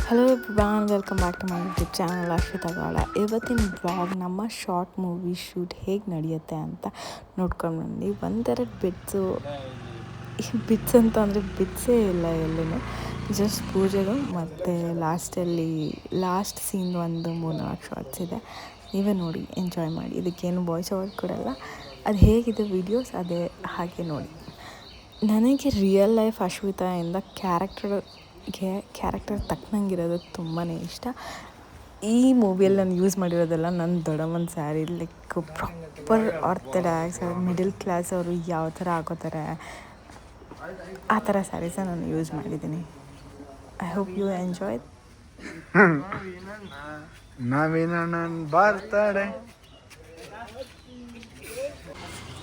Hello everyone, welcome back to my YouTube channel Ashwita Gowda. ಇವತ್ತಿನ blog ನಮ್ಮ short movie shoot ಹೇಗೆ ನಡೆಯುತ್ತೆ ಅಂತ ನೋಡ್ಕೊಂಡು ಬಂದು ಒಂದೆರಡು ಬಿಟ್ಸ್ ಅಂತ ಅಂದರೆ ಬಿಟ್ಸೇ ಇಲ್ಲ ಎಲ್ಲೂ. ಜಸ್ಟ್ ಪೂಜೆದು ಮತ್ತು ಲಾಸ್ಟ್ ಸೀನ್ ಒಂದು 3-4 ಶಾರ್ಟ್ಸ್ ಇದೆ. ನೀವೇ ನೋಡಿ, ಎಂಜಾಯ್ ಮಾಡಿ. ಇದಕ್ಕೇನು ವಾಯ್ಸ್ ಓವರ್ ಕೊಡಲ್ಲ. ಅದು ಹೇಗಿದೆ ವೀಡಿಯೋಸ್ ಅದೇ ಹಾಗೆ ನೋಡಿ. ನನಗೆ ರಿಯಲ್ ಲೈಫ್ ಅಶ್ವಿತಾಯಿಂದ ಕ್ಯಾರೆಕ್ಟರ್ ತಕ್ಕನಂಗಿರೋದು ತುಂಬಾ ಇಷ್ಟ. ಈ ಮೂವಿಯಲ್ಲಿ ನಾನು ಯೂಸ್ ಮಾಡಿರೋದೆಲ್ಲ ನನ್ನ ದೊಡ್ಡಮ್ಮನ sari. Like proper orthodox middle class ಅವರು ಯಾವ ಥರ ಹಾಕೋತಾರೆ ಆ ಥರ ಸ್ಯಾರೀಸ ನಾನು ಯೂಸ್ ಮಾಡಿದ್ದೀನಿ. I hope you enjoy.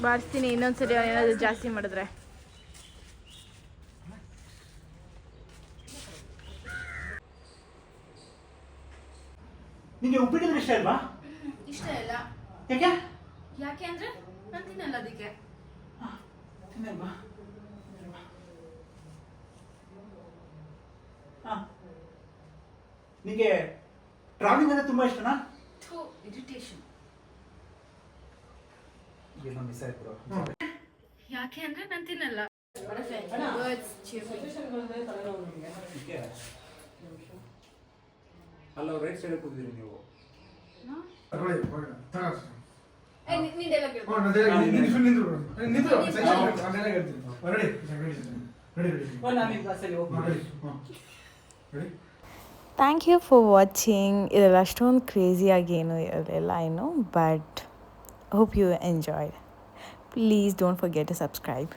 ಬಾರಿಸ್ತೀನಿ ಇನ್ನೊಂದ್ಸರಿ ಏನಾದರೂ ಜಾಸ್ತಿ ಮಾಡಿದ್ರೆ. ನಿಮಗೆ ಉಪ್ಪಿಟ್ಟಿದ್ರೆ ಇಷ್ಟ ಅಲ್ವಾ? ಇಷ್ಟ ಇಲ್ಲ. ಯಾಕೆ? ಯಾಕೆ ಅಂದ್ರೆ ನಾನು ತಿನ್ನಲ್ಲ ಅದಕ್ಕೆ. ತಿನ್ನಲ್ವಾ? ನಿಮಗೆ ಟ್ರಾವೆಲಿಂಗ್ ಅಂದ್ರೆ ತುಂಬಾ ಇಷ್ಟನಾ? ಇರಿಟೇಷನ್. ಏನೋ ಮಿಸ್ ಆಯ್ತು ಬ್ರೋ. ಯಾಕೆ ಅಂದ್ರೆ ನಾನು ತಿನ್ನಲ್ಲ. ಅಲ್ಲ, ರೈಟ್ ಸೈಡ್ ಕೂತಿದ್ದೀರಿ ನೀವು. Thank you for watching. ಇದೆಲ್ಲ ಅಷ್ಟೊಂದು ಕ್ರೇಜಿಯಾಗೇನು ಇರಲಿಲ್ಲ but hope you enjoyed. Please don't forget to subscribe.